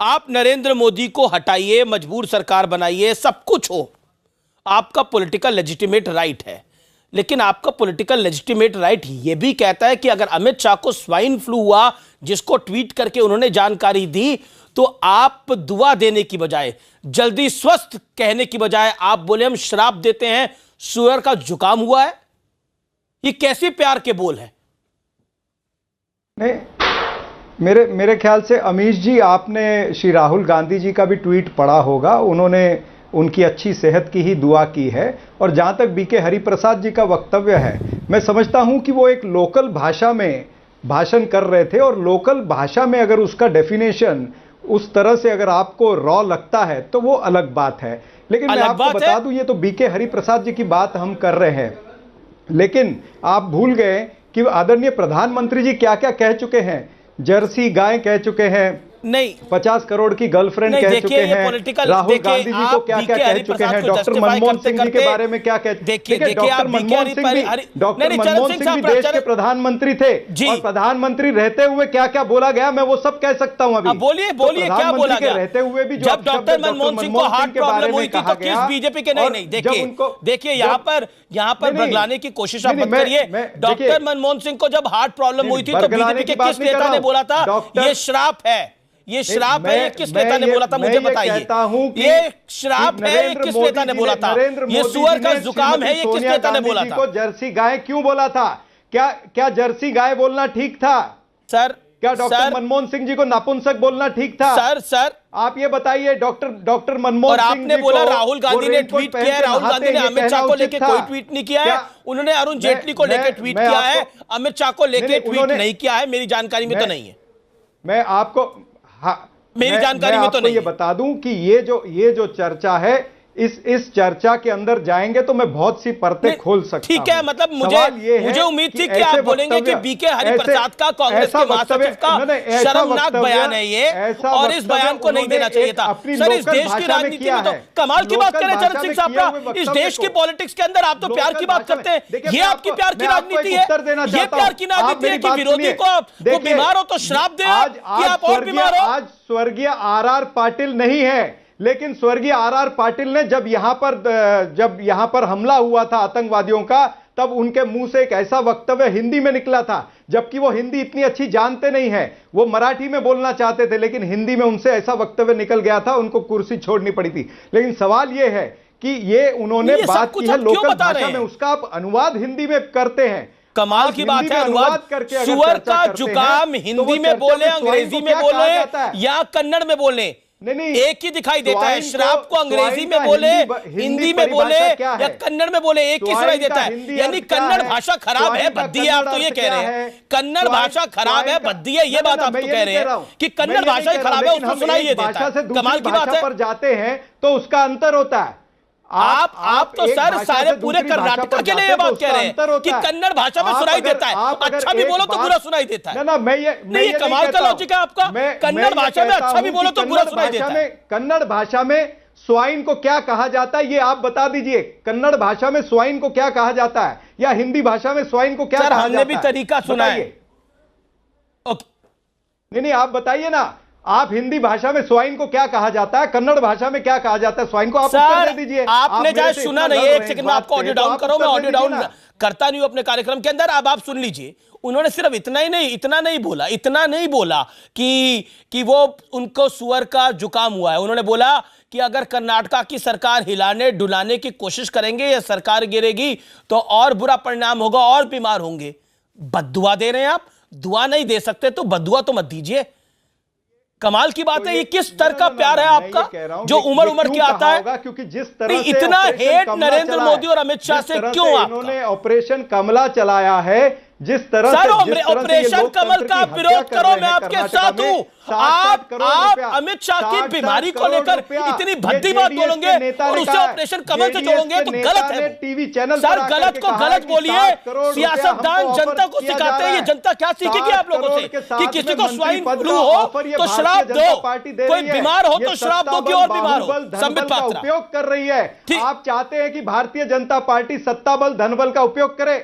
आप नरेंद्र मोदी को हटाइए, मजबूर सरकार बनाइए, सब कुछ हो, आपका पॉलिटिकल लेजिटिमेट राइट है। लेकिन आपका पॉलिटिकल लेजिटिमेट राइट यह भी कहता है कि अगर अमित शाह को स्वाइन फ्लू हुआ, जिसको ट्वीट करके उन्होंने जानकारी दी, तो आप दुआ देने की बजाय, जल्दी स्वस्थ कहने की बजाय आप बोले हम श्राप देते हैं, सुअर का जुकाम हुआ है। ये कैसे प्यार के बोल है? नहीं, मेरे ख्याल से अमीश जी, आपने श्री राहुल गांधी जी का भी ट्वीट पढ़ा होगा। उन्होंने उनकी अच्छी सेहत की ही दुआ की है। और जहां तक बीके हरिप्रसाद जी का वक्तव्य है, मैं समझता हूं कि वो एक लोकल भाषा में भाषण कर रहे थे, और लोकल भाषा में अगर उसका डेफिनेशन उस तरह से अगर आपको रॉ लगता है तो वो अलग बात है। लेकिन मैं आपको बता दूं, ये तो बीके हरिप्रसाद जी की बात हम कर रहे हैं, लेकिन आप भूल गए कि आदरणीय प्रधानमंत्री जी क्या क्या कह चुके हैं। जर्सी गाय कह चुके हैं, नहीं 50 करोड़ की गर्लफ्रेंड कह चुके हैं। राहुल गांधी जी को क्या क्या कह चुके हैं। डॉक्टर मनमोहन सिंह जी के बारे में क्या कहते हैं। डॉक्टर मनमोहन सिंह भी देश के प्रधानमंत्री थे, और प्रधानमंत्री रहते हुए क्या क्या बोला गया, मैं वो सब कह सकता हूं। अभी बोलिए क्या बोला गया रहते हुए भी जब डॉक्टर मनमोहन सिंह को हार्ट प्रॉब्लम हुई थी तो किस बीजेपी के नहीं देखिए यहाँ पर बदलाने की कोशिश आप मत करिए। डॉक्टर मनमोहन सिंह को जब हार्ट प्रॉब्लम हुई थी तो बीजेपी के किस नेता ने बोला था ये श्राप है, ये श्राप है? ये किस नेता ने बोला था, मुझे बताइए। ये श्राप है, ये किस नेता ने बोला था? ये सुअर का जुकाम है, ये किस नेता ने बोला था? जर्सी गाय क्यों बोला था? क्या जर्सी गाय बोलना ठीक था सर? क्या डॉक्टर मनमोहन सिंह जी को नापुंसक बोलना ठीक था? सर आप ये बताइए। डॉक्टर मनमोहन सिंह, आपने बोला राहुल गांधी ने ट्वीट किया है, राहुल गांधी ने अमित शाह को लेकर कोई ट्वीट नहीं किया है। उन्होंने अरुण जेटली को लेकर ट्वीट किया है, अमित शाह को लेकर ट्वीट नहीं किया है। मेरी जानकारी में तो नहीं है। मैं आपको मेरी जानकारी में तो नहीं। ये बता दूं कि ये जो चर्चा है, इस चर्चा के अंदर जाएंगे तो मैं बहुत सी परतें खोल सकता हूं। ठीक है, मतलब मुझे उम्मीद थी कि आप बोलेंगे कि बीके हरिप्रसाद का, कांग्रेस के महासचिव का शर्मनाक बयान है ये, और इस बयान को नहीं देना चाहिए था। सर, इस देश की राजनीति में तो कमाल की बात करें चरण सिंह साहब का, इस देश की पॉलिटिक्स के अंदर आप तो प्यार की बात करते हैं। ये आपकी प्यार की राजनीति है? ये प्यार की राजनीति है कि विरोधी को बीमार हो तो श्राप दे कि आप और बीमार हो? आज स्वर्गीय आर पाटिल नहीं है, लेकिन स्वर्गीय आर पाटिल ने जब यहां पर हमला हुआ था आतंकवादियों का, तब उनके मुंह से एक ऐसा वक्तव्य हिंदी में निकला था, जबकि वो हिंदी इतनी अच्छी जानते नहीं है। वो मराठी में बोलना चाहते थे, लेकिन हिंदी में उनसे ऐसा वक्तव्य निकल गया था, उनको कुर्सी छोड़नी पड़ी थी। लेकिन सवाल ये है कि ये उन्होंने बात की है लोकल भाषा में, उसका आप अनुवाद हिंदी में करते हैं। कमाल की बात है, अनुवाद करके। सुअर का जुकाम हिंदी में बोले, अंग्रेजी में बोले या कन्नड़ में बोले, नहीं, एक ही दिखाई देता है। श्राप को अंग्रेजी में बोले, हिंदी में बोले या कन्नड़ में बोले, एक ही सुनाई देता है। यानी कन्नड़ भाषा खराब है, भद्दी है, आप तो ये कह रहे हैं। कन्नड़ भाषा खराब है, भद्दी है, ये बात आप तो कह रहे हैं कि कन्नड़ भाषा ही खराब है, उसको सुनाई ये देता है। कमाल की बात है। पर जाते हैं तो उसका अंतर होता है। आप तो सर सारे पूरे कर्नाटक के लिए ये बात कह रहे हैं कि कन्नड़ भाषा में सुनाई देता है, अच्छा भी बोलो तो बुरा सुनाई देता है। ना, मैं ये कमाल का लॉजिक है आपका। कन्नड़ भाषा में अच्छा भी बोलो तो बुरा सुनाई देता है। कन्नड़ भाषा में स्वाइन को क्या कहा जाता है, ये आप बता दीजिए। कन्नड़ भाषा में स्वाइन को क्या कहा जाता है, या हिंदी भाषा में स्वाइन को क्या कहा जाता है? हमने भी तरीका सुना है। नहीं, आप बताइए ना, आप हिंदी भाषा में स्वाइन को क्या कहा जाता है, कन्नड़ भाषा में क्या कहा जाता है स्वाइन को? आप उत्तर दे दीजिए। आपने चाहे सुना नहीं, एक सेकंड में आपको ऑडियो डाउन करो, मैं ऑडियो डाउन करता नहीं हूं अपने कार्यक्रम के अंदर। अब आप सुन लीजिए। उन्होंने सिर्फ इतना नहीं बोला कि वो उनको सुअर का जुकाम हुआ है। उन्होंने बोला कि अगर कर्नाटका की सरकार हिलाने डुलाने की कोशिश करेंगे या सरकार गिरेगी तो और बुरा परिणाम होगा, और बीमार होंगे। बद्दुआ दे रहे हैं आप? दुआ नहीं दे सकते तो बद्दुआ तो मत दीजिए। कमाल की बात है। ये किस स्तर का प्यार है आपका जो उम्र की आता है? क्योंकि जिस तरह से इतना हेट नरेंद्र मोदी और अमित शाह से क्यों इन्होंने ऑपरेशन कमला चलाया है, जिस तरह सर ऑपरेशन कमल का विरोध करो, मैं आपके साथ हूं। आप अमित शाह की बीमारी को लेकर इतनी भद्दी बात बोलोगे और उसे ऑपरेशन कमल से जोड़ोगे तो गलत है। टीवी चैनल सर गलत को गलत बोलिए। सियासतदान जनता को सिखाते हैं, ये जनता क्या सीखेगी आप लोगों से कि किसी को स्वाइन फ्लू हो तो श्राप दो, कोई बीमार हो तो श्राप दो कि और बीमार हो। संबित पात्रा उपयोग कर रही है। आप चाहते हैं कि भारतीय जनता पार्टी सत्ता बल धन बल का उपयोग करे?